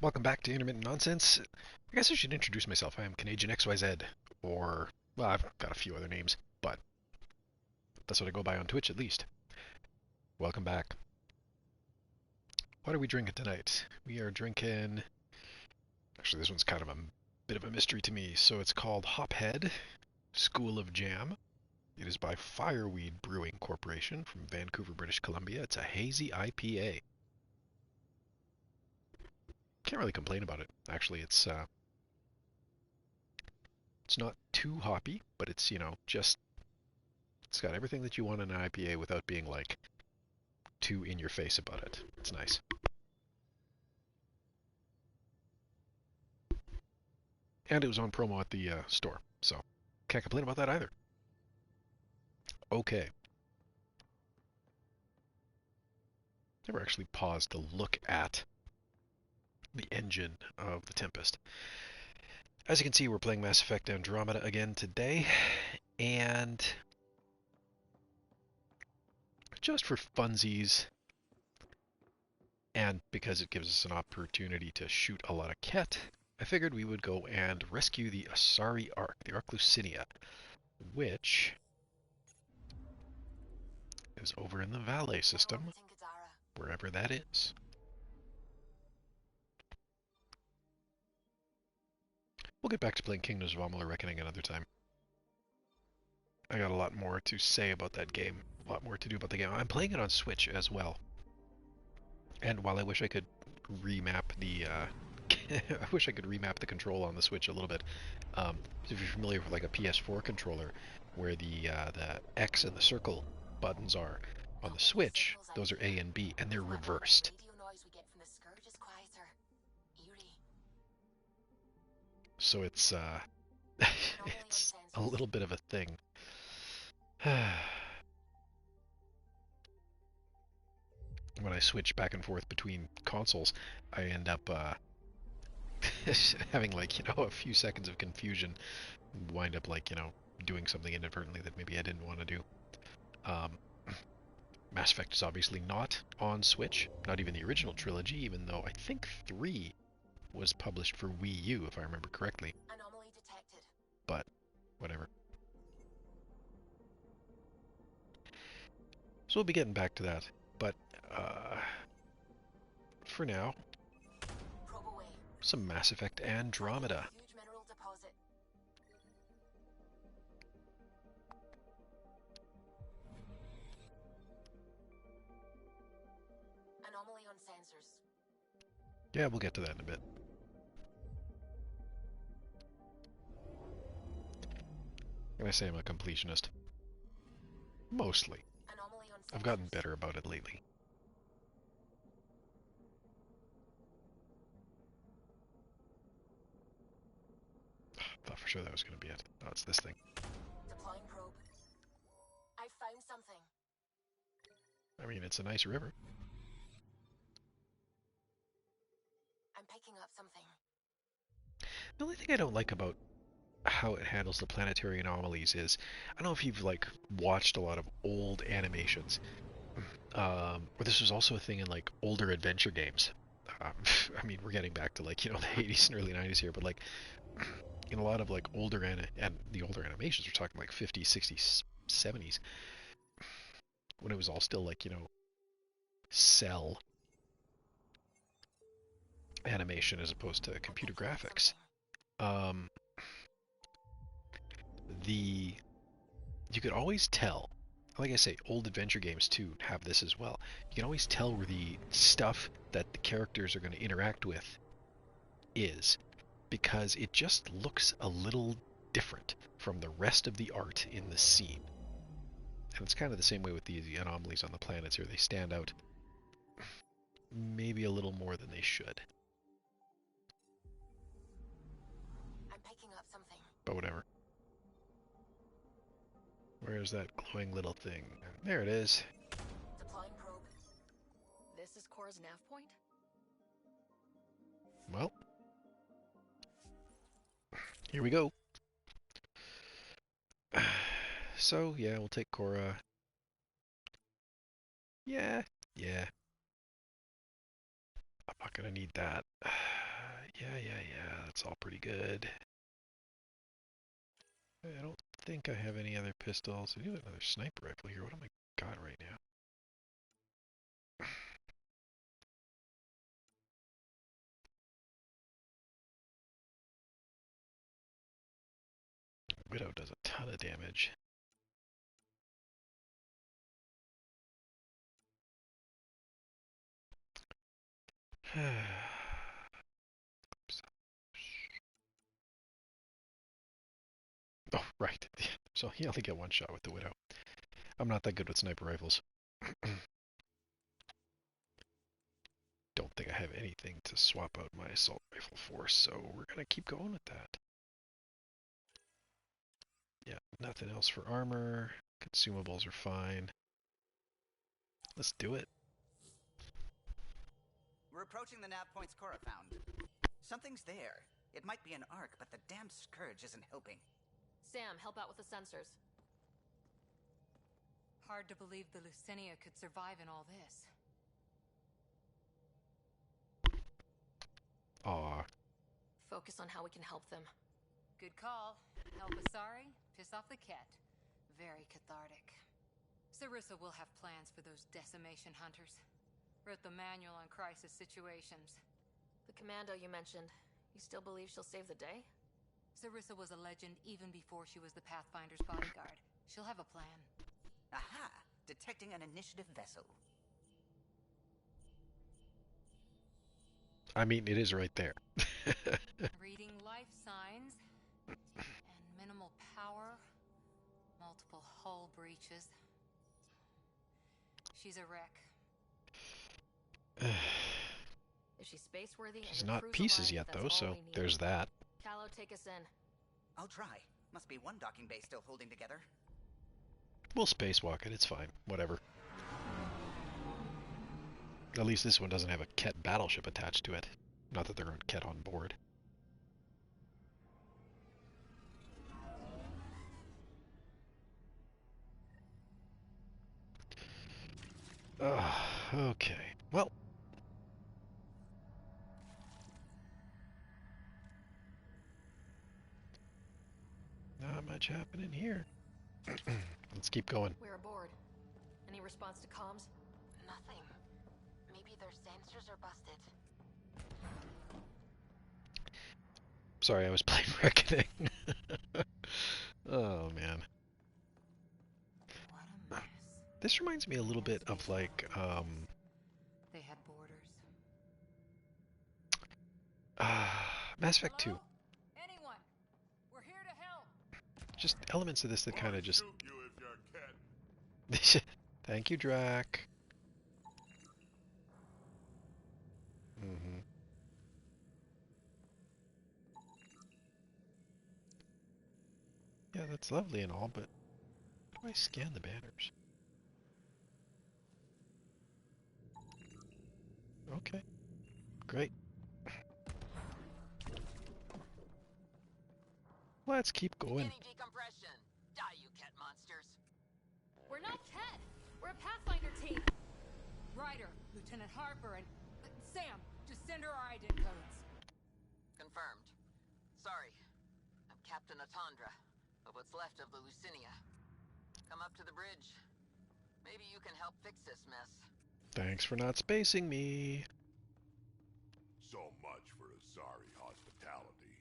Welcome back to Intermittent Nonsense. I guess I should introduce myself. I am Canadian XYZ, or, well, I've got a few other names, but that's what I go by on Twitch at least. Welcome back. What are we drinking tonight? We are drinking, actually this one's kind of a bit of a mystery to me, so it's called Hophead School of Jam. It is by Fireweed Brewing Corporation from Vancouver, British Columbia. It's a hazy IPA. Can't really complain about it. Actually, it's not too hoppy, but it's, just it's got everything that you want in an IPA without being like too in your face about it. It's nice. And it was on promo at the store, so can't complain about that either. Okay. Never actually paused to look at the engine of the Tempest. As you can see, we're playing Mass Effect Andromeda again today, and just for funsies, and because it gives us an opportunity to shoot a lot of Ket, I figured we would go and rescue the Asari Ark, the Ark Lucinia, which is over in the Valet system, wherever that is. We'll get back to playing Kingdoms of Amalur Reckoning another time. I got a lot more to say about that game, a lot more to do about the game. I'm playing it on Switch as well. And while I wish I could remap the I wish I could remap the control on the Switch a little bit. If you're familiar with like a PS4 controller, where the X and the circle buttons are on the Switch, those are A and B, and they're reversed. So it's it's a little bit of a thing. When I switch back and forth between consoles, I end up having like, a few seconds of confusion, wind up like, doing something inadvertently that maybe I didn't want to do. Um, Mass Effect is obviously not on Switch, not even the original trilogy, even though I think 3 was published for Wii U, if I remember correctly. But, whatever. So we'll be getting back to that. But, for now, some Mass Effect Andromeda. Yeah, we'll get to that in a bit. Can I say I'm a completionist? Mostly. I've gotten better about it lately. Thought for sure that was going to be it. Oh, it's this thing. Deploying probe. I found something. I mean, it's a nice river. I'm picking up something. The only thing I don't like about how it handles the planetary anomalies is, I don't know if you've like watched a lot of old animations, or this was also a thing in like older adventure games. Um, I mean, we're getting back to like the 80s and early 90s here, but like in a lot of like and the older animations, we're talking like 50s, 60s, 70s, when it was all still like cell animation as opposed to computer graphics. Um, the you could always tell, like I say, old adventure games too have this as well. You can always tell where the stuff that the characters are going to interact with is, because it just looks a little different from the rest of the art in the scene. And it's kind of the same way with the anomalies on the planets here. They stand out maybe a little more than they should. I'm picking up something. But whatever. Where's that glowing little thing? There it is. Deploying probe. This is Core's nav point? Well, here we go. So, yeah, we'll take Cora. Yeah, yeah. I'm not gonna need that. Yeah, that's all pretty good. I don't think I have any other pistols. I do have another sniper rifle here. What am I got right now? Widow does a ton of damage. Oh, right. So you only get one shot with the Widow. I'm not that good with sniper rifles. Don't think I have anything to swap out my assault rifle for, so we're gonna keep going with that. Yeah, nothing else for armor. Consumables are fine. Let's do it. We're approaching the nav points Cora found. Something's there. It might be an arc, but the damn scourge isn't helping. Sam, help out with the sensors. Hard to believe the Lucinia could survive in all this. Aw. Focus on how we can help them. Good call. Help Asari, piss off the Ket. Very cathartic. Sarissa will have plans for those decimation hunters. Wrote the manual on crisis situations. The commando you mentioned, you still believe she'll save the day? Sarissa was a legend even before she was the Pathfinder's bodyguard. She'll have a plan. Aha! Detecting an initiative vessel. I mean, it is right there. Reading life signs. And minimal power. Multiple hull breaches. She's a wreck. If she's space-worthy She's and her not crew's pieces alive, yet, that's though, all so we need. there's that. Callow, take us in. I'll try. Must be one docking bay still holding together. We'll spacewalk it, it's fine. Whatever. At least this one doesn't have a Ket battleship attached to it. Not that there aren't Ket on board. Okay. Well. Not much happening here. Let's keep going. We're aboard. Any response to comms? Nothing. Maybe their sensors are busted. Sorry, I was playing Reckoning. Oh, man. What a mess. This reminds me a little bit of, like, They had borders. Mass Effect 2. Hello? Anyone? We're here to help. Just elements of this that kind of just... Shoot you if you're a cat. Thank you, Drac. Yeah, that's lovely and all, but how do I scan the banners? Okay, great. Let's keep going. Any decompression. Die, you cat monsters. We're not Ket! We're a Pathfinder team! Ryder, Lieutenant Harper, and Sam, just send her our ident codes. Confirmed. Sorry. I'm Captain Atandra, of what's left of the Lucinia. Come up to the bridge. Maybe you can help fix this mess. Thanks for not spacing me. So much for Asari hospitality.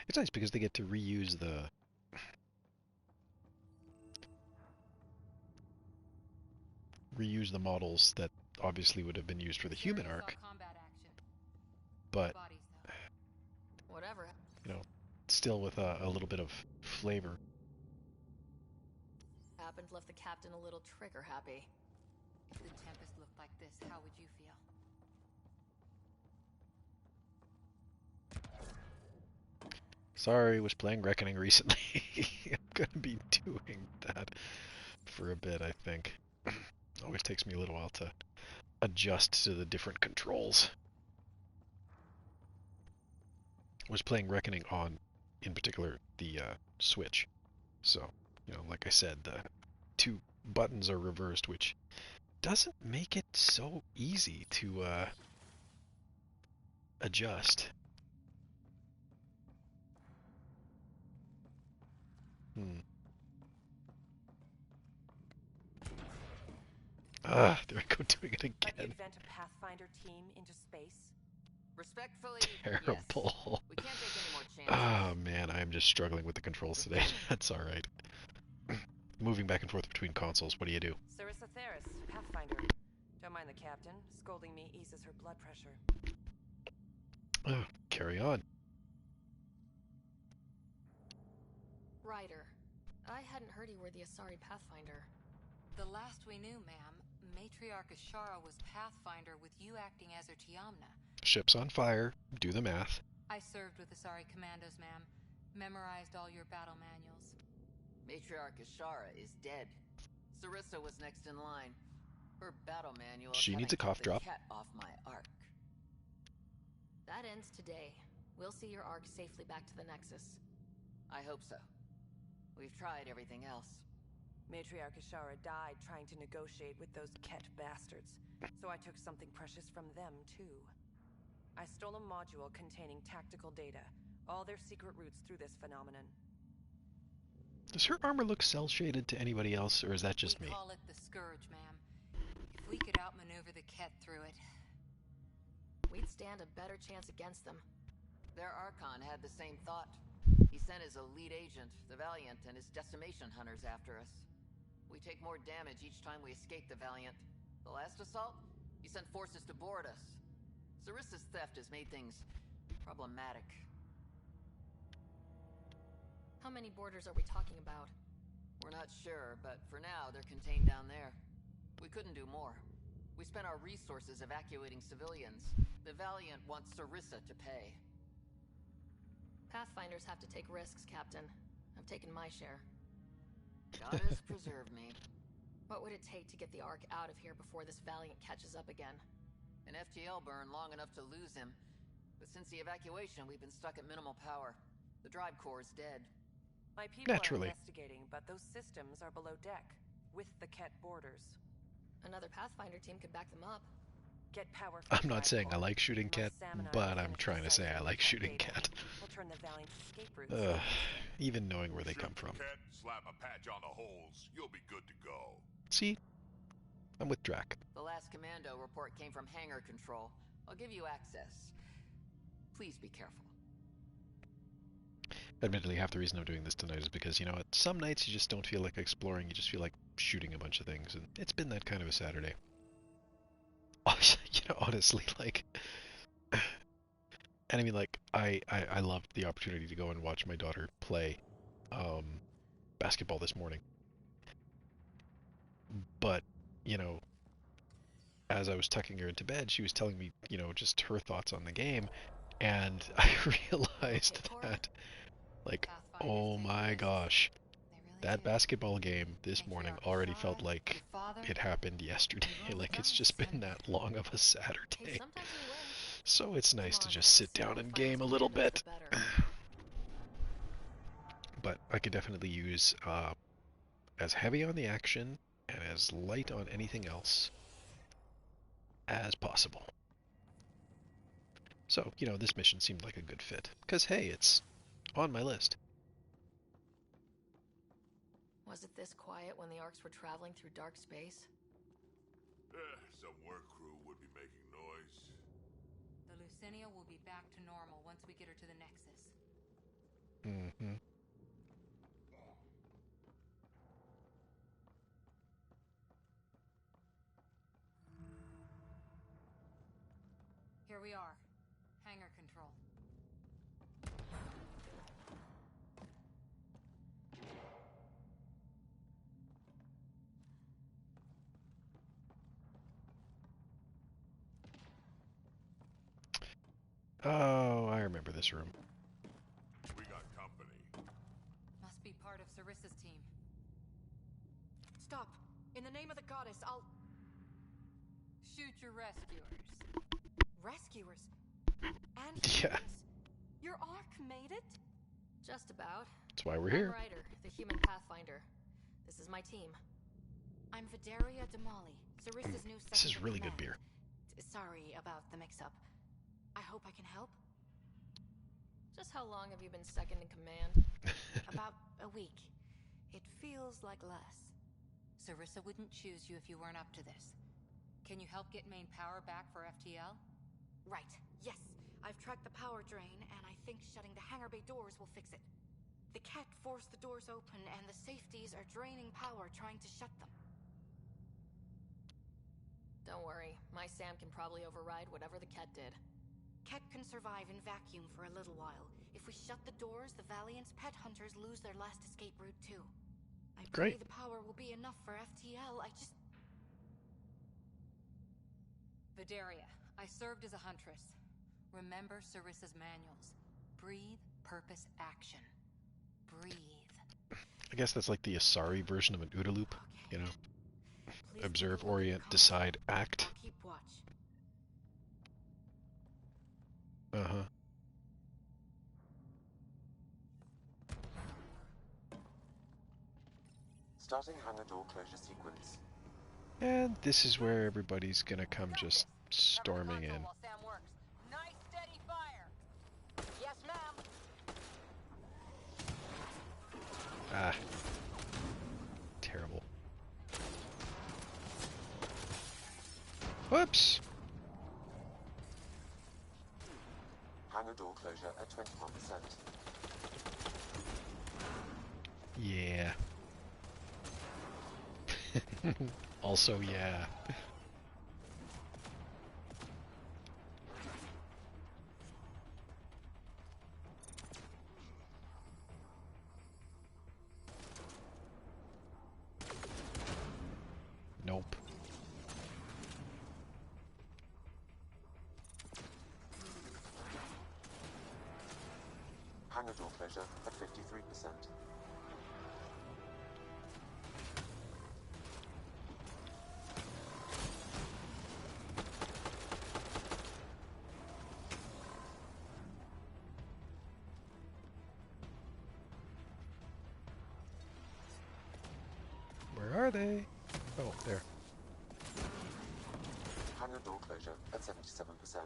It's nice because they get to reuse the models that obviously would have been used for the human Sure, I saw arc, combat action. but Bodies, though. Whatever. you know, still with a little bit of flavor. Happened left the captain a little trigger happy. If the Tempest looked like this, how would you feel? Sorry, was playing Reckoning recently. I'm gonna be doing that for a bit, I think. Always takes me a little while to adjust to the different controls. Was playing Reckoning on, in particular, the Switch. So, like I said, the two buttons are reversed, which doesn't make it so easy to adjust. There I go doing it But again. you'd vent a Pathfinder team into space? Respectfully, Terrible. yes. We can't take any more chances. Oh man, I am just struggling with the controls today. That's alright. Moving back and forth between consoles, what do you do? Sarissa Theris, Pathfinder. Don't mind the captain. Scolding me eases her blood pressure. Oh, carry on. Ryder, I hadn't heard you were the Asari Pathfinder. The last we knew, ma'am, Matriarch Ashara was Pathfinder with you acting as her Tiamna. Ship's on fire. Do the math. I served with Asari commandos, ma'am. Memorized all your battle manuals. Matriarch Ashara is dead. Sarissa was next in line. Her battle manual. She needs a cough drop. Cat off my arc. That ends today. We'll see your arc safely back to the Nexus. I hope so. We've tried everything else. Matriarch Ashara died trying to negotiate with those Ket bastards, so I took something precious from them, too. I stole a module containing tactical data, all their secret routes through this phenomenon. Does her armor look cel-shaded to anybody else, or is that just we me? call it the Scourge, ma'am. If we could outmaneuver the Ket through it. We'd stand a better chance against them. Their Archon had the same thought. He sent his elite agent, the Valiant, and his decimation hunters after us. We take more damage each time we escape the Valiant. The last assault, he sent forces to board us. Sarissa's theft has made things problematic. How many boarders are we talking about? We're not sure, but for now, they're contained down there. We couldn't do more. We spent our resources evacuating civilians. The Valiant wants Sarissa to pay. Pathfinders have to take risks, Captain. I've taken my share. Goddess preserve me. What would it take to get the Ark out of here before this Valiant catches up again? An FTL burn long enough to lose him. But since the evacuation, we've been stuck at minimal power. The drive core is dead. My people Naturally. are investigating, but those systems are below deck, with the Ket borders. Another Pathfinder team could back them up. Get power from I'm not drive saying I core. like shooting Unless cat, Sam and I but will I'm finish trying to say I deciphering like Ket shooting data. cat. We'll turn the Valiant's escape routes. Even knowing where they come Shoot from. the cat, slap a patch on the holes, you'll be good to go. See? I'm with Drac. The last commando report came from hangar control. I'll give you access. Please be careful. Admittedly, half the reason I'm doing this tonight is because, some nights you just don't feel like exploring, you just feel like shooting a bunch of things, and it's been that kind of a Saturday. Honestly, and I mean, I loved the opportunity to go and watch my daughter play basketball this morning. But, as I was tucking her into bed, she was telling me, just her thoughts on the game, and I realized that, oh my gosh, that basketball game this morning already felt like it happened yesterday. Like it's just been that long of a Hey, Saturday. sometimes we win. So it's nice Come to on, just sit the down and semifinals game a little commandos bit. are better. But I could definitely use as heavy on the action and as light on anything else as possible. So, this mission seemed like a good fit. Because, hey, it's on my list. Was it this quiet when the Arks were traveling through dark space? Some work crew would be making noise. The Lucinia will be back to normal once we get her to the Nexus. Mm-hmm. Here we are. Hangar control. Oh, I remember this room. We got company. Must be part of Sarissa's team. Stop! In the name of the goddess, I'll... Shoot your rescuers. Rescuers? And Yeah. Your Ark made it? Just about. That's why we're I'm here. Ryder, the human pathfinder. This is my team. I'm Vidaria Damali, Sarissa's new second This is in really good command. beer. Sorry about the mix-up. I hope I can help. Just how long have you been second in command? About a week. It feels like less. Sarissa wouldn't choose you if you weren't up to this. Can you help get main power back for FTL? Right, yes. I've tracked the power drain, and I think shutting the hangar bay doors will fix it. The Ket forced the doors open, and the safeties are draining power trying to shut them. Don't worry, my Sam can probably override whatever the Ket did. Ket can survive in vacuum for a little while. If we shut the doors, the Valiant's pet hunters lose their last escape route too. I pray Great. the power will be enough for FTL. Vidaria, I served as a huntress. Remember Sarissa's manuals. Breathe, purpose, action. Breathe. I guess that's like the Asari version of an OODA loop, you know? Please Observe, keep a look at orient, the decide, act. I'll keep watch. Uh-huh. Starting hangar door closure sequence. And this is where everybody's gonna come just storming in. While Sam works. Nice steady fire. Yes, ma'am. Ah. Terrible. Whoops! Hangar door closure at 21%. Yeah. Also, yeah. Nope. Hangar door closure at 53%. Where are they? Oh, there. Hangar door closure at 77%. Oh,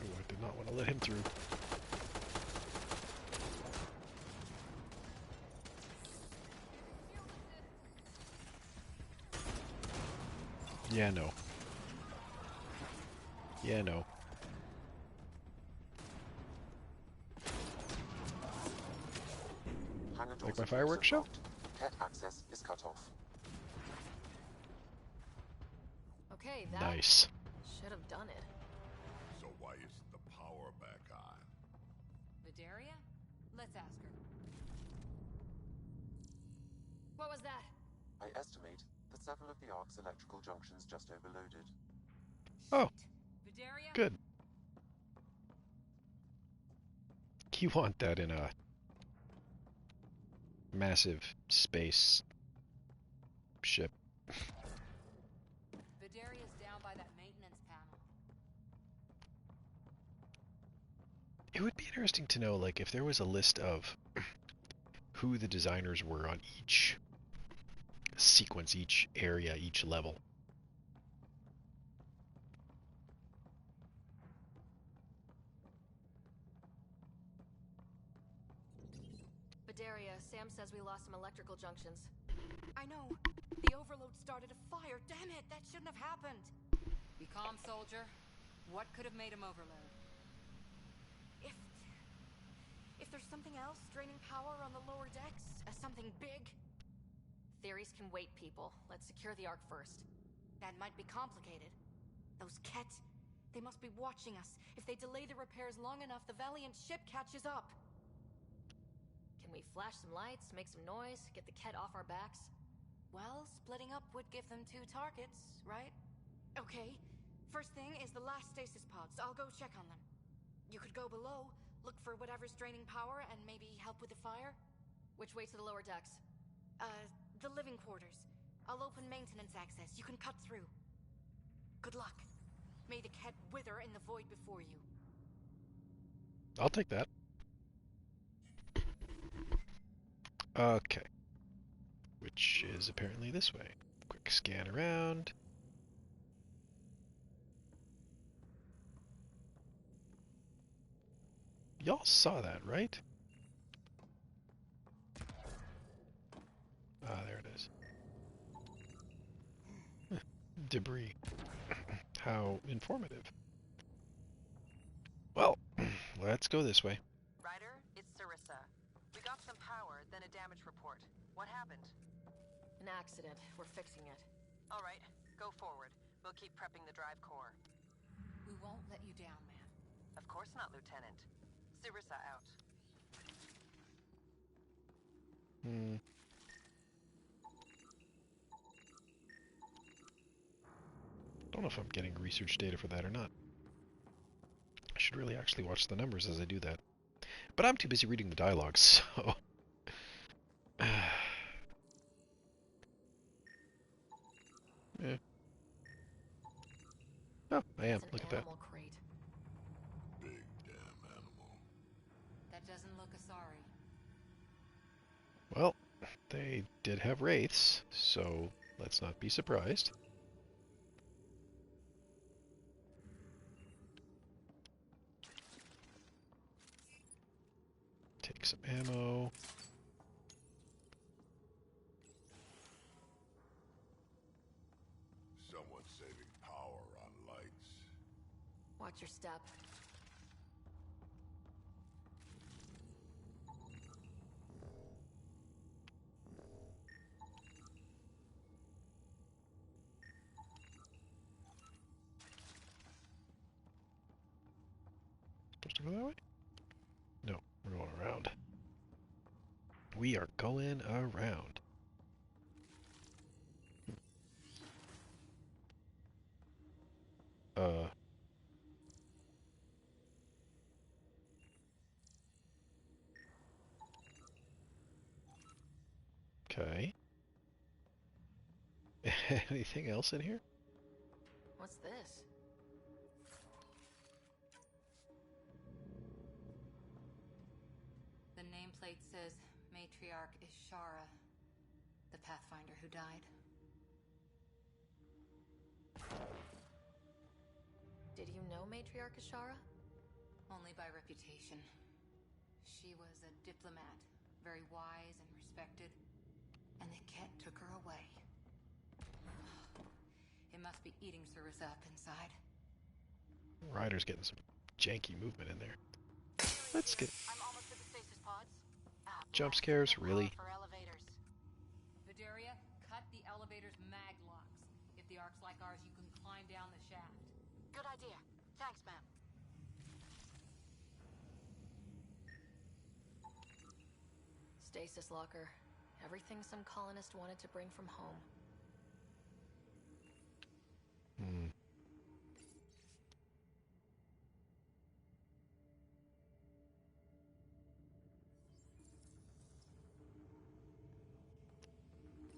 I did not want to let him through. Yeah, no. Yeah, no. Hangar doors Like my and fireworks show? blocked. Ket access is cut off. Okay, that Nice. should have done it. So why isn't the power back on? Vidaria? Let's ask her. What was that? I estimate that several of the Ark's electrical junctions just overloaded. Oh, Vidaria? good. You want that in a massive space ship. Vidaria's down by that maintenance panel. It would be interesting to know, like, if there was a list of who the designers were on each sequence, each area, each level. Vidaria, Sam says we lost some electrical junctions. I know. The overload started a fire. Damn it, that shouldn't have happened. Be calm, soldier. What could have made him overload? If there's something else draining power on the lower decks, something big, Theories can wait, people. Let's secure the Ark first. that might be complicated. Those Ket, they must be watching us. If they delay the repairs long enough, the Valiant ship catches up. Can we flash some lights, make some noise, get the Ket off our backs? Well, splitting up would give them 2 targets, right? Okay. First thing is the last stasis pods. I'll go check on them. You could go below, look for whatever's draining power, and maybe help with the fire? Which way to the lower decks? The living quarters. I'll open maintenance access. You can cut through. Good luck. May the Ket wither in the void before you. I'll take that. Okay. Which is apparently this way. Quick scan around. Y'all saw that, right? Ah, there it is. Debris. How informative. Well, let's go this way. Ryder, it's Sarissa. We got some power, then a damage report. What happened? An accident. We're fixing it. All right, go forward. We'll keep prepping the drive core. We won't let you down, ma'am. Of course not, Lieutenant. Sarissa out. Hmm. Don't know if I'm getting research data for that or not. I should really actually watch the numbers as I do that. But I'm too busy reading the dialogue, so... yeah. Oh, I am. Look at that. Animal crate. Big damn animal. That doesn't look Asari. Well, they did have wraiths, so let's not be surprised. Take some ammo. Someone's saving power on lights. Watch your step. Supposed to go that way? No, we're going around. We are going around. Uh. Okay. Anything else in here? What's this? The nameplate says Matriarch Ishara, the Pathfinder who died. Did you know Matriarch Ashara? Only by reputation. She was a diplomat, very wise and respected, and the Ket took her away. It must be eating Sarissa up inside. Ryder's getting some janky movement in there. Let's get I'm almost at the stasis pods. jump scares, really? For elevators. Vidaria, cut the elevator's mag locks. If the ark's like ours, you can climb down the shaft. Good idea. Thanks, ma'am. Stasis locker. Everything some colonist wanted to bring from home. Hmm.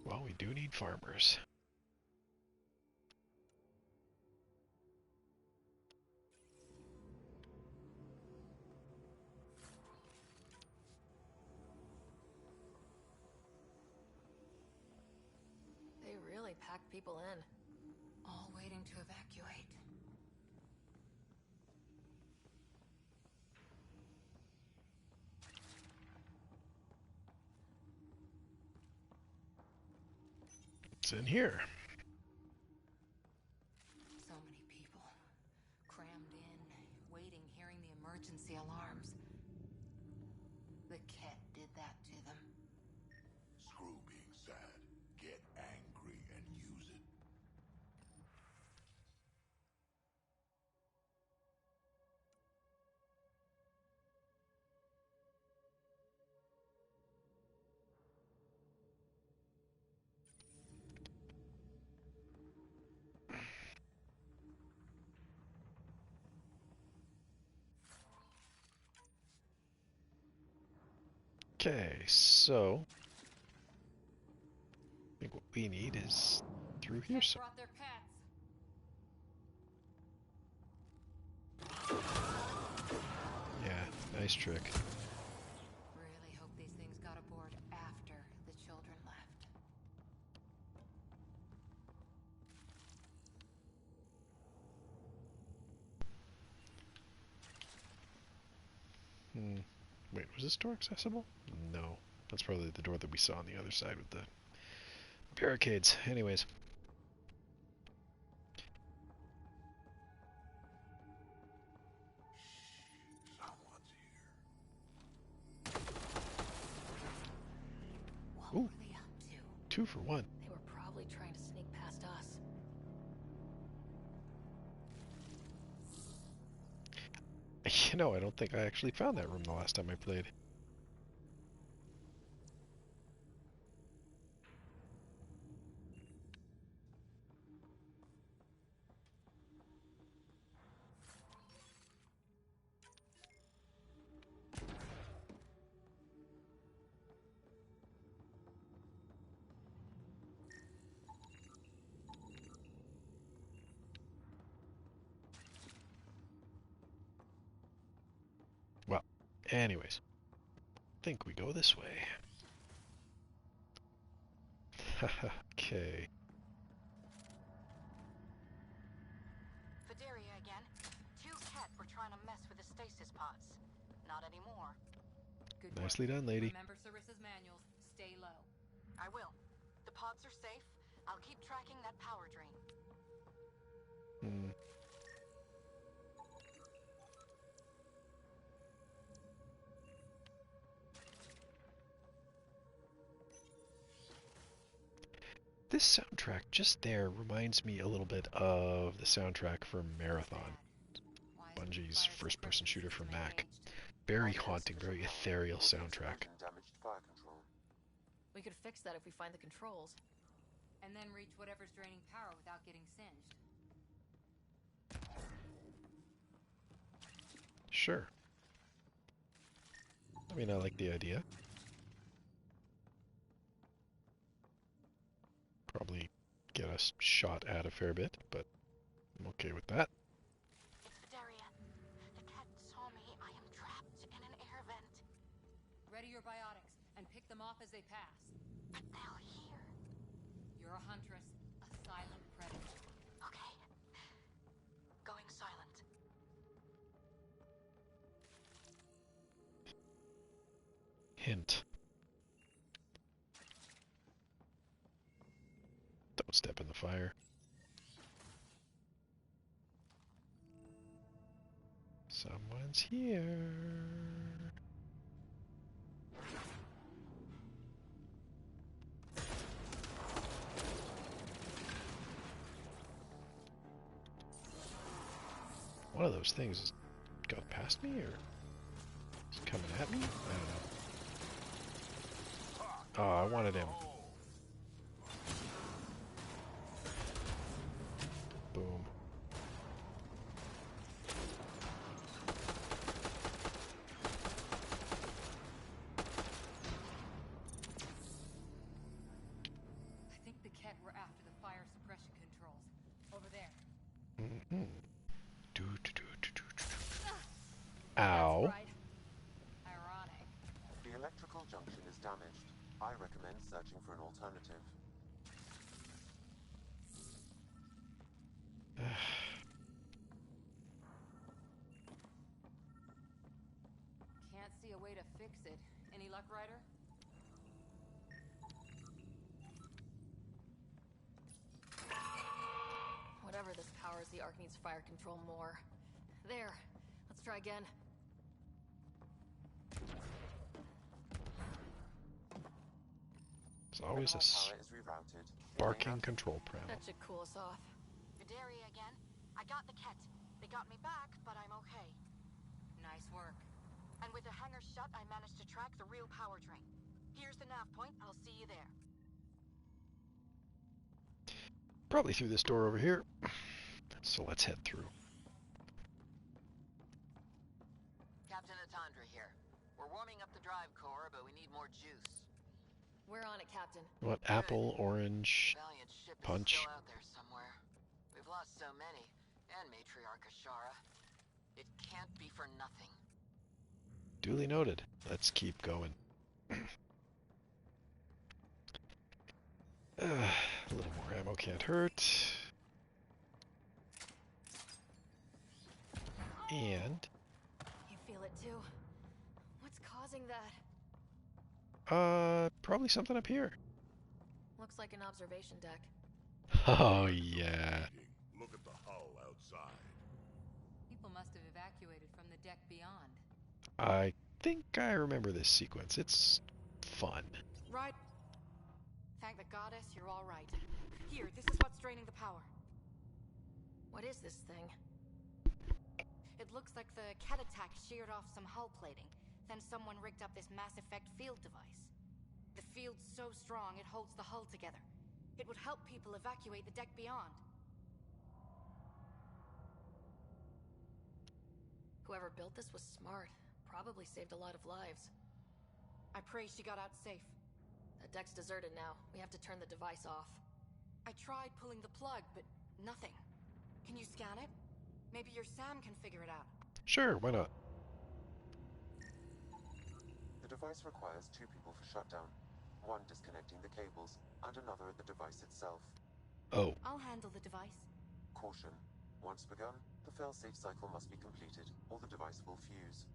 Well, we do need farmers. They really packed people in. All waiting to evacuate. It's in here. So many people. Crammed in, waiting, hearing the emergency alarms. The Ket did that to them. Screw being sad. Get angry and use it. Okay, so I think what we need is through here. Ket So brought their pets. yeah, nice trick. Really hope these things got aboard after Was this door accessible? No. That's probably the door that we saw on the other side with the barricades. Anyways. Someone's here. What Ooh. were they up to? 2 for 1. They were probably trying to sneak past us. You know, I don't think I actually found that room the last time I played. Well, anyways. I think we go this way. Okay. Vidaria again. 2 Ket were trying to mess with the stasis pods. Not anymore. Good Nicely work. done, lady. Remember Sarissa's manuals. Stay low. I will. The pods are safe. I'll keep tracking that power drain. Hmm. This soundtrack just there reminds me a little bit of the soundtrack for Marathon, Bungie's first-person shooter for Mac. Very haunting, very ethereal soundtrack. Damaged fire control. We could fix that if we find the controls. And then reach whatever's draining power without getting singed. Sure. I mean, I like the idea. Probably get us shot at a fair bit, but I'm okay with that. It's Vidaria. The Ket saw me. I am trapped in an air vent. Ready your biotics and pick them off as they pass. But they'll hear. You're a huntress, a silent predator. Okay. Going silent. Hint. Don't step in the fire. Someone's here. One of those things got past me, or is it coming at me? I don't know. Oh, I wanted him. Boom. I think the Ket were after the fire suppression controls. Over there. Mm-hmm. That's Ow. right. Ironic. The electrical junction is damaged. I recommend searching for an alternative. Can't see a way to fix it. Any luck, Ryder? Whatever this powers, the Ark needs fire control more. There. Let's try again. There's always a Power is rerouted. sparking control panel. That should cool us off. Vidaria again. I got the Ket. They got me back, but I'm okay. Nice work. And with the hangar shut, I managed to track the real power drain. Here's the nav point. I'll see you there. Probably through this door over here. So let's head through. Captain Atandra here. We're warming up the drive core, but we need more juice. We're on it, Captain. What, apple, orange, Valiant ship is punch? still out there somewhere. We've lost so many, and Matriarch Ashara. It can't be for nothing. Duly noted. Let's keep going. A little more ammo can't hurt. And You feel it too? What's causing that? Probably something up here. Looks like an observation deck. Oh, yeah. Look at the hull outside. People must have evacuated from the deck beyond. I think I remember this sequence. It's fun. Right. Thank the goddess you're all right. Here, this is what's draining the power. What is this thing? It looks like the cat attack sheared off some hull plating. Then someone rigged up this Mass Effect field device. The field's so strong it holds the hull together. It would help people evacuate the deck beyond. Whoever built this was smart. Probably saved a lot of lives. I pray she got out safe. That deck's deserted now. We have to turn the device off. I tried pulling the plug, but nothing. Can you scan it? Maybe your Sam can figure it out. Sure, why not? The device requires 2 people for shutdown. One disconnecting the cables, and another at the device itself. Oh. I'll handle the device. Caution. Once begun, the failsafe cycle must be completed, or the device will fuse.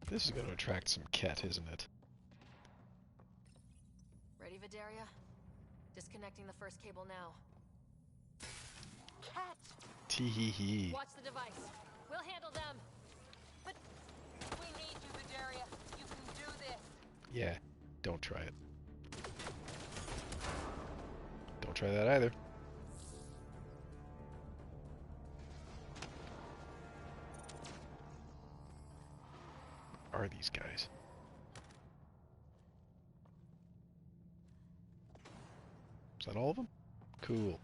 This is going to attract some cat, isn't it? Ready, Vidaria? Disconnecting the first cable now. Cat! Tee-hee-hee. Watch the device. We'll handle them. But we need you, Vidaria. You can do this. Yeah, don't try it. Don't try that either. What are these guys? Is that all of them? Cool.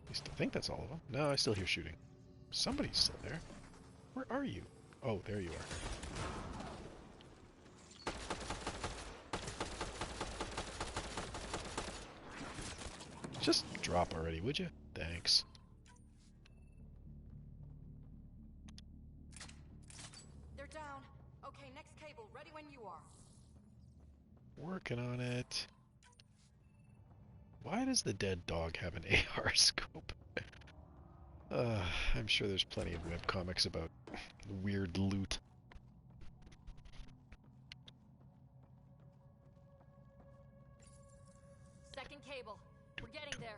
At least I think that's all of them. No, I still hear shooting. Somebody's still there. Where are you? Oh, there you are. Just drop already, would you? Thanks. They're down. Okay, next cable. Ready when you are. Working on it. Why does the dead dog have an AR scope? I'm sure there's plenty of webcomics about weird loot. Second cable. We're getting there.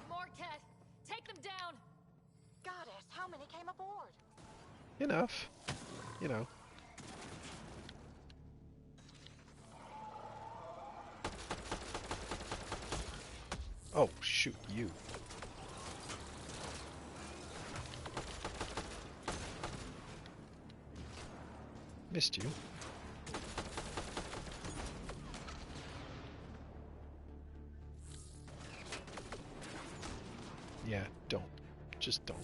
More Ket. Take them down. Goddess, how many came aboard? Enough. You know. Oh, shoot, you. Missed you. Yeah, don't. Just don't.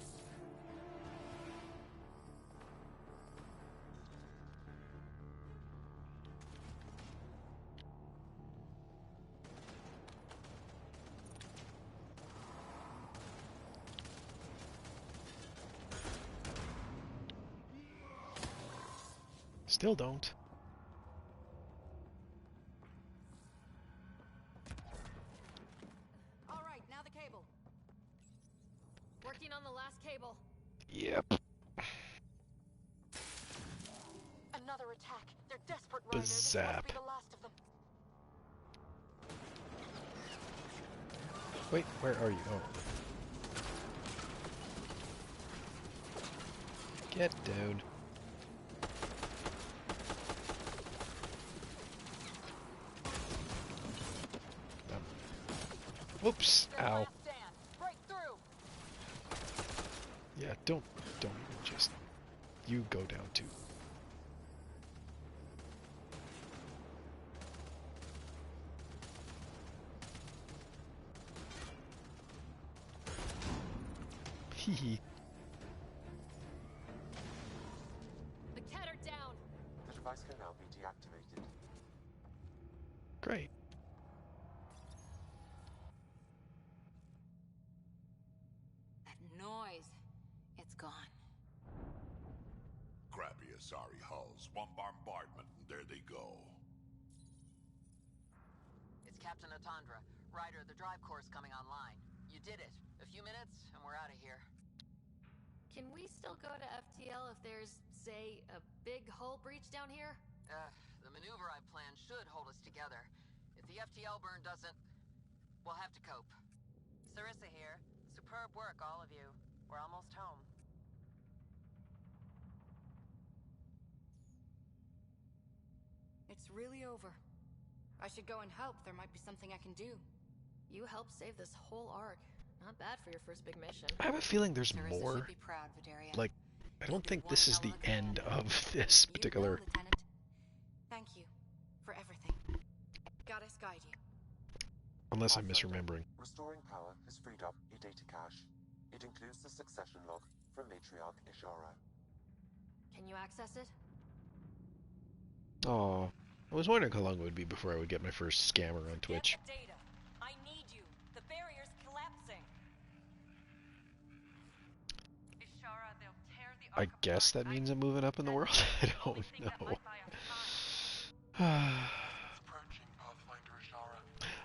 Still don't. All right, now the cable. Working on the last cable. Yep. Another attack. They're desperate, Ryder. This must Bazap. be the last of them. Wait, where are you? Oh. Get down. Whoops! Ow. Break through. Yeah, don't even just... You go down too. Hee. The Ket are down. The device can now be deactivated. Great. That noise. It's gone. Crappy Asari hulls. One bombardment and there they go. Captain Atandra. Ryder, the drive core is coming online. You did it. A few minutes, and we're out of here. Can we still go to FTL if there's, say, a big hull breach down here? The maneuver I've planned should hold us together. If the FTL burn doesn't, we'll have to cope. Sarissa here. Superb work, all of you. We're almost home. It's really over. I should go and help. There might be something I can do. You helped save this whole arc. Not bad for your first big mission. I have a feeling there's Sarissa more. should be proud, Vidaria. Like, I You'll don't be think one this is hell the of a end commander. of this You particular. will, Lieutenant. Thank you for everything. Goddess guide you. Unless I'm Pathfinder. misremembering. Restoring power has freed up a data cache. It includes the succession log from Matriarch Ishara. Can you access it? Oh, I was wondering how long it would be before I would get my first scammer on Twitch. Get the data. I need you. The barrier's collapsing. Ishara, they'll tear the I arc guess apart. that means I'm moving up in the world. I don't know. Approaching Pathfinder Ashara.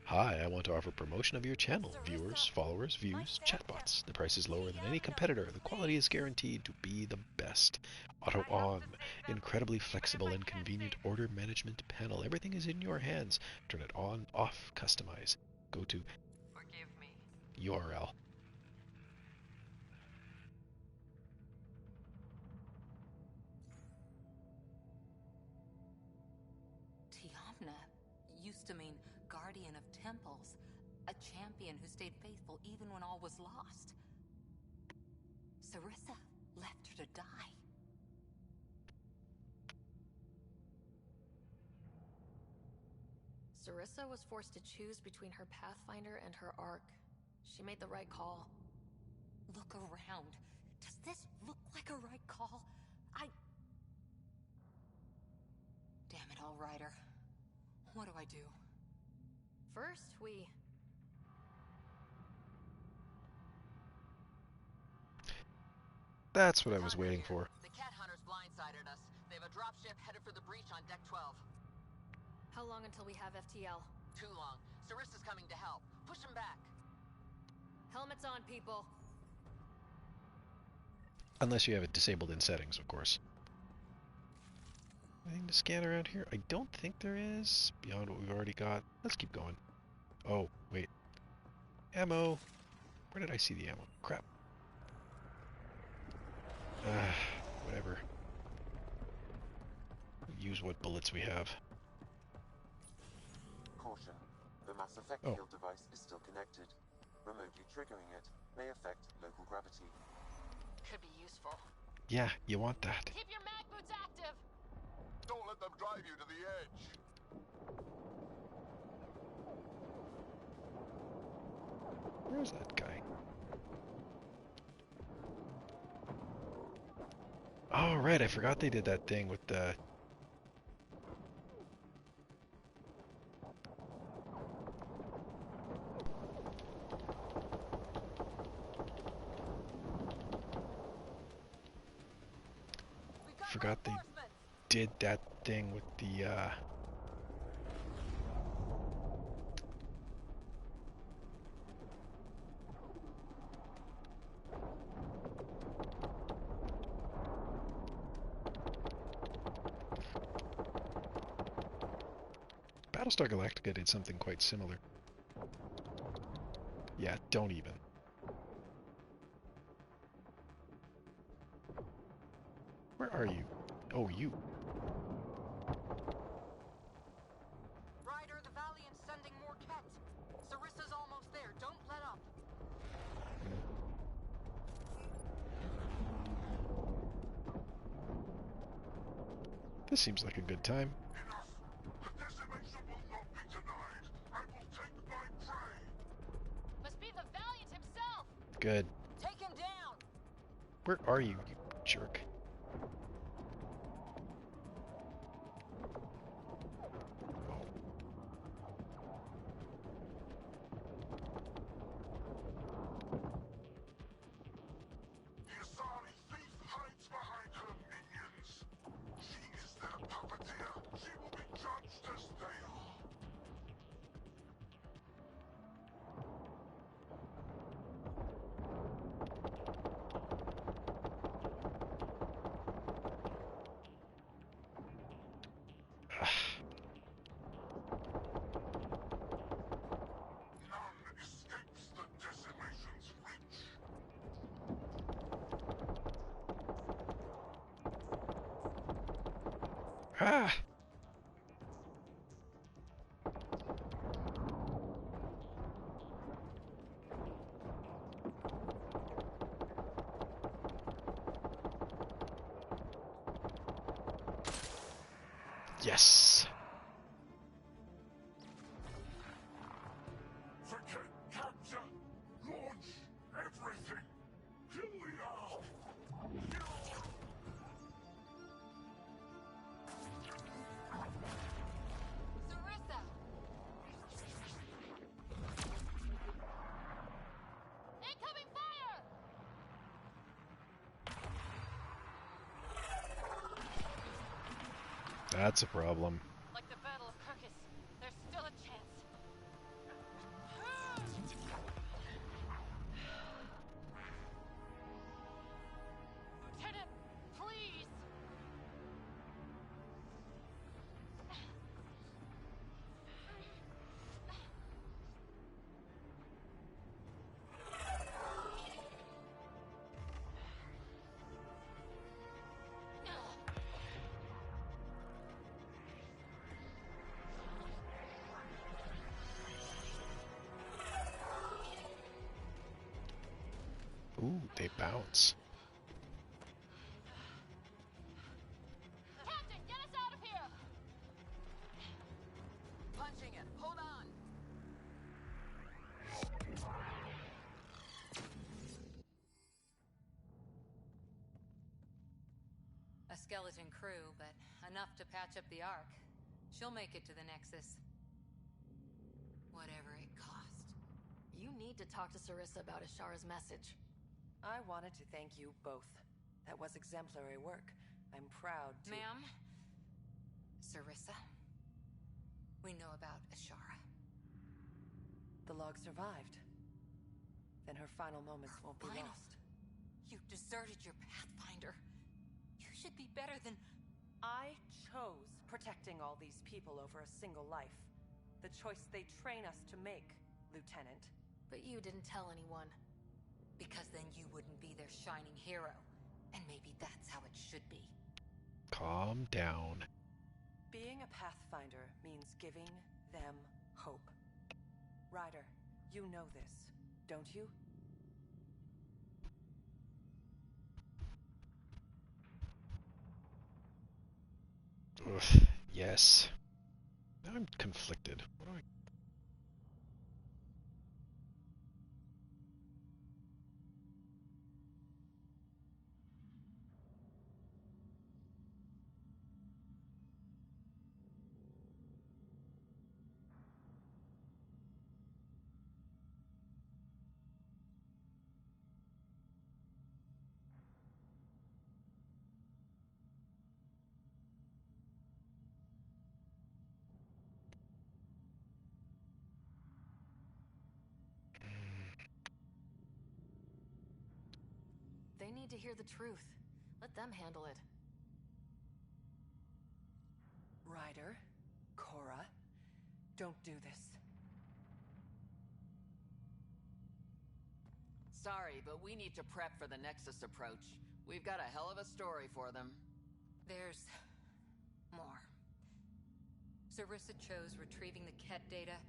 Hi, I want to offer promotion of your channel. Viewers, followers, views, chatbots. The price is lower than any competitor. The quality is guaranteed to be the best. Auto on. Incredibly flexible and convenient order management panel. Everything is in your hands. Turn it on, off, customize. Go to Forgive me. URL. Tiamna used to mean guardian of temples, a champion who stayed faithful even when all was lost. Sarissa left her to die. Sarissa was forced to choose between her Pathfinder and her arc. She made the right call. Look around. Does this look like a right call? Damn it all, Ryder. What do I do? First, we... That's what I was waiting for. The cat hunters blindsided us. They have a dropship headed for the breach on deck 12. How long until we have FTL? Too long. Sarissa's coming to help. Push him back. Helmets on, people. Unless you have it disabled in settings, of course. Anything to scan around here? I don't think there is. Beyond what we've already got. Let's keep going. Oh, wait. Ammo. Where did I see the ammo? Crap. Whatever. Use what bullets we have. Caution. The Mass Effect Oh. field device is still connected. Remotely triggering it may affect local gravity. Could be useful. Yeah, you want that. Keep your mag boots active! Don't let them drive you to the edge. Where's that guy? Oh, right, I forgot they did that thing with the... Forgot they did that thing with the, Battlestar Galactica did something quite similar. Yeah, don't even. Where are you? Oh, you. Ryder, the Valiant's sending more Ket. Sarissa's almost there. Don't let up. This seems like a good time. Enough. The decimation will not be denied. I will take my prey. Must be the Valiant himself! Good. Take him down! Where are you, you jerk? The Asari thief hides behind her minions. She is their puppeteer. She will be judged as they are. Ah! Yes! Forget capture! Launch everything! Kill the Ark! Sarissa! Incoming fire! That's a problem. Like the Battle of Kirkus, there's still a chance. Lieutenant, please! Ooh, they bounce. Captain, get us out of here! Punching it. Hold on. A skeleton crew, but enough to patch up the Ark. She'll make it to the Nexus. Whatever it cost. You need to talk to Sarissa about Ashara's message. I wanted to thank you both. That was exemplary work. I'm proud to... Ma'am? Sarissa? We know about Ashara. The log survived. Then her final moments won't be Final? lost. You deserted your Pathfinder. You should be better than... I chose protecting all these people over a single life. The choice they train us to make, Lieutenant. But you didn't tell anyone. Because then you wouldn't be their shining hero. And maybe that's how it should be. Calm down. Being a Pathfinder means giving them hope. Ryder, you know this, don't you? Ugh, yes. Now I'm conflicted. What do I... They need to hear the truth. Let them handle it. Ryder, Cora, don't do this. Sorry, but we need to prep for the Nexus approach. We've got a hell of a story for them. There's... more. Sarissa chose retrieving the Ket data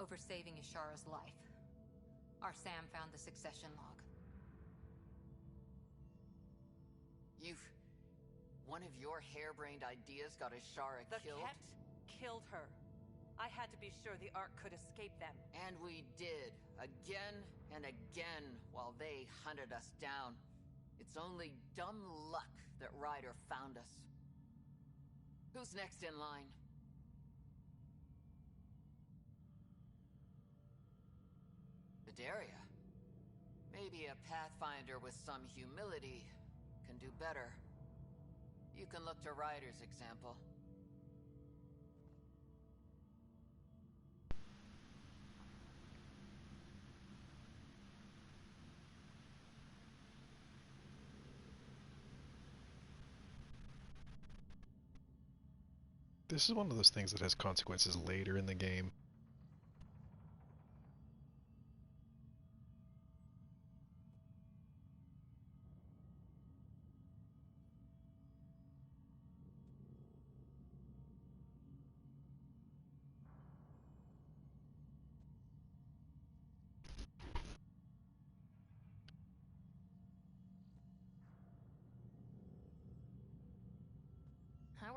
over saving Ashara's life. Our Sam found the succession log. One of your harebrained ideas got Ashara The killed? Ket killed her. I had to be sure the Ark could escape them. And we did. Again and again while they hunted us down. It's only dumb luck that Ryder found us. Who's next in line? Vidaria. Maybe a Pathfinder with some humility can do better. You can look to Ryder's example. This is one of those things that has consequences later in the game.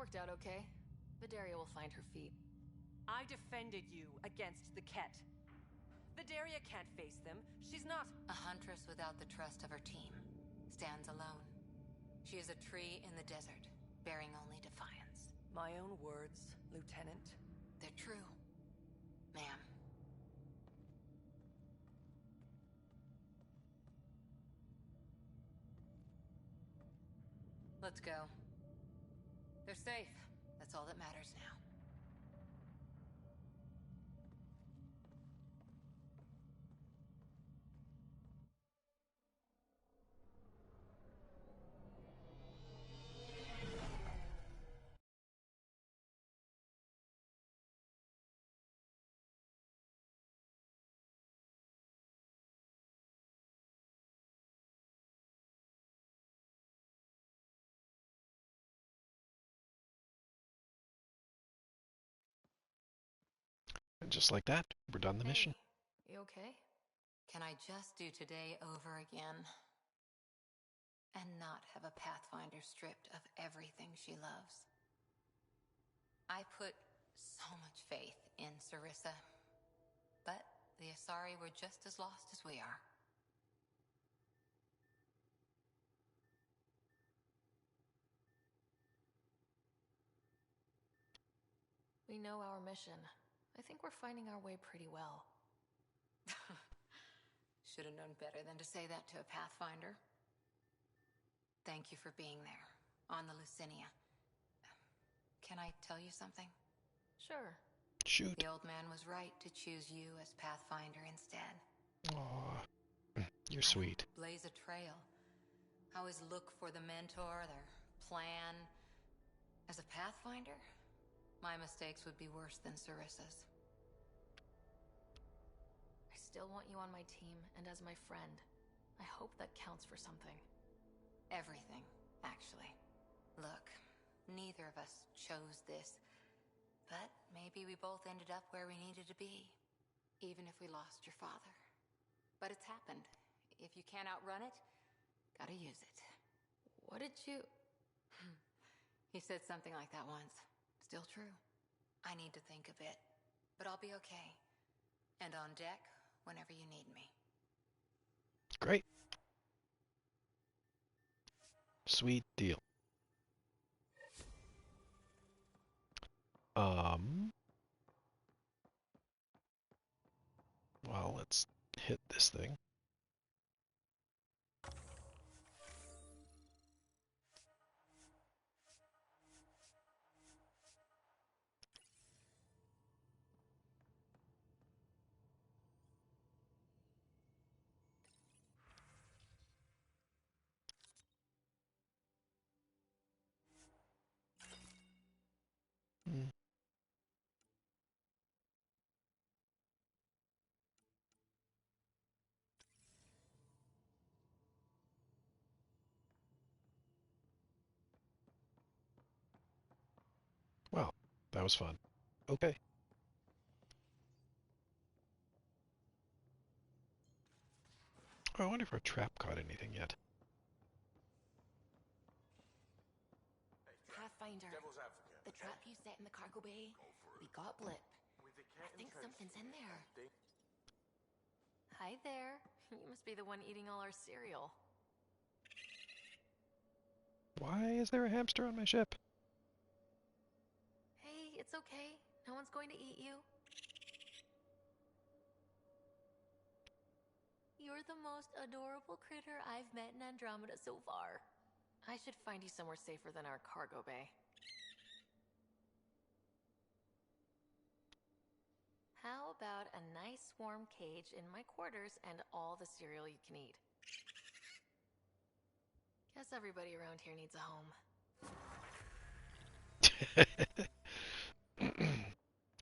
worked out okay. Vidaria will find her feet. I defended you against the Ket. Vidaria can't face them. She's not... A huntress without the trust of her team stands alone. She is a tree in the desert, bearing only defiance. My own words, Lieutenant. They're true, ma'am. Let's go. They're safe. That's all that matters now. And just like that, we're done the mission. You okay? Can I just do today over again? And not have a Pathfinder stripped of everything she loves? I put so much faith in Sarissa. But the Asari were just as lost as we are. We know our mission. I think we're finding our way pretty well. Should have known better than to say that to a Pathfinder. Thank you for being there, on the Lucinia. Can I tell you something? Sure. Shoot. The old man was right to choose you as Pathfinder instead. Aw, you're sweet. Blaze a trail. I always look for the mentor, their plan. As a Pathfinder, my mistakes would be worse than Sarissa's. I still want you on my team and as my friend. I hope that counts for something. Everything, actually. Look, neither of us chose this, but maybe we both ended up where we needed to be, even if we lost your father. But it's happened. If you can't outrun it, gotta use it. What did you... He said something like that once. Still true. I need to think a bit, but I'll be okay. And on deck whenever you need me. Great. Sweet deal. Well, let's hit this thing. Well, that was fun. Okay. Oh, I wonder if our trap caught anything yet. Pathfinder, the trap you set in the cargo bay, we got Blip. I think something's in there. Hi there. You must be the one eating all our cereal. Why is there a hamster on my ship? Hey, it's okay. No one's going to eat you. You're the most adorable critter I've met in Andromeda so far. I should find you somewhere safer than our cargo bay. How about a nice warm cage in my quarters and all the cereal you can eat? Guess everybody around here needs a home.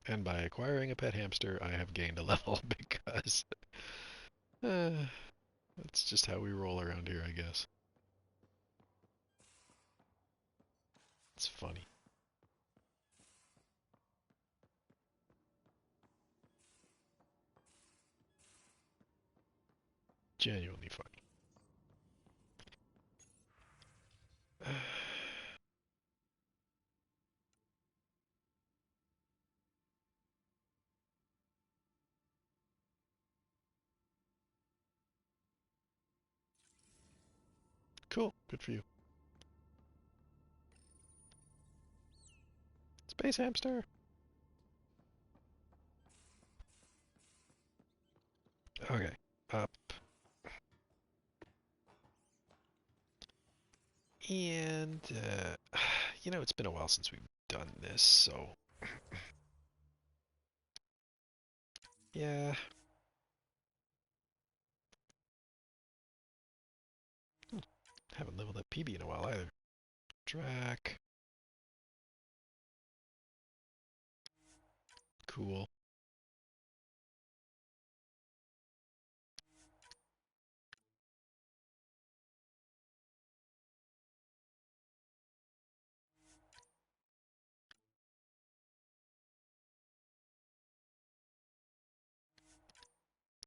And by acquiring a pet hamster, I have gained a level because that's just how we roll around here, I guess. It's funny. Genuinely funny. Cool. Good for you. Space hamster. Okay. Up. And, it's been a while since we've done this, so... Yeah. Haven't leveled up PB in a while either. Drac. Cool.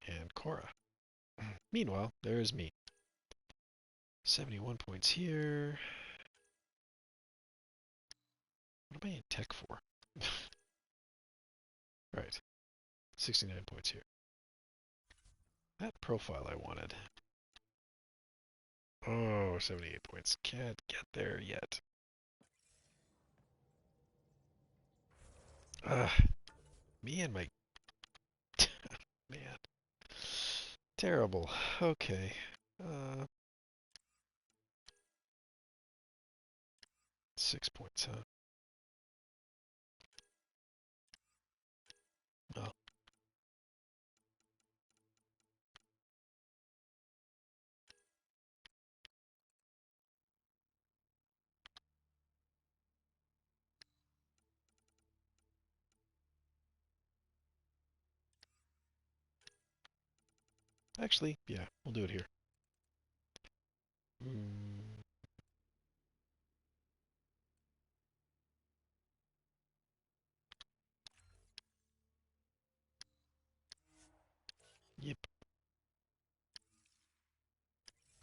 And Cora. Meanwhile, there's me. 71 points here. What am I in tech for? Right. 69 points here. That profile I wanted. Oh, 78 points. Can't get there yet. Me and my... Man. Terrible. Okay. 6 points, huh? Well, actually, yeah, we'll do it here. Mm, yep.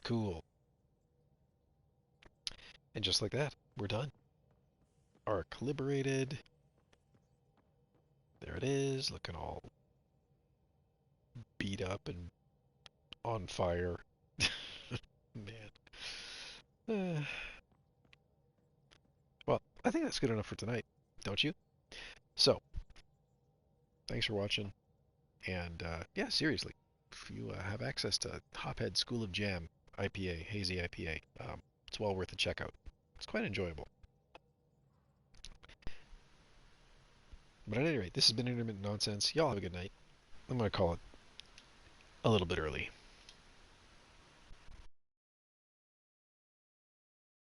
Cool. And just like that, we're done. Arc liberated. There it is, looking all beat up and on fire. Man. Well, I think that's good enough for tonight, don't you? So, thanks for watching. And yeah, seriously, if you have access to Hophead School of Jam IPA, Hazy IPA, it's well worth a check out. It's quite enjoyable. But at any rate, this has been Intermittent Nonsense. Y'all have a good night. I'm going to call it a little bit early.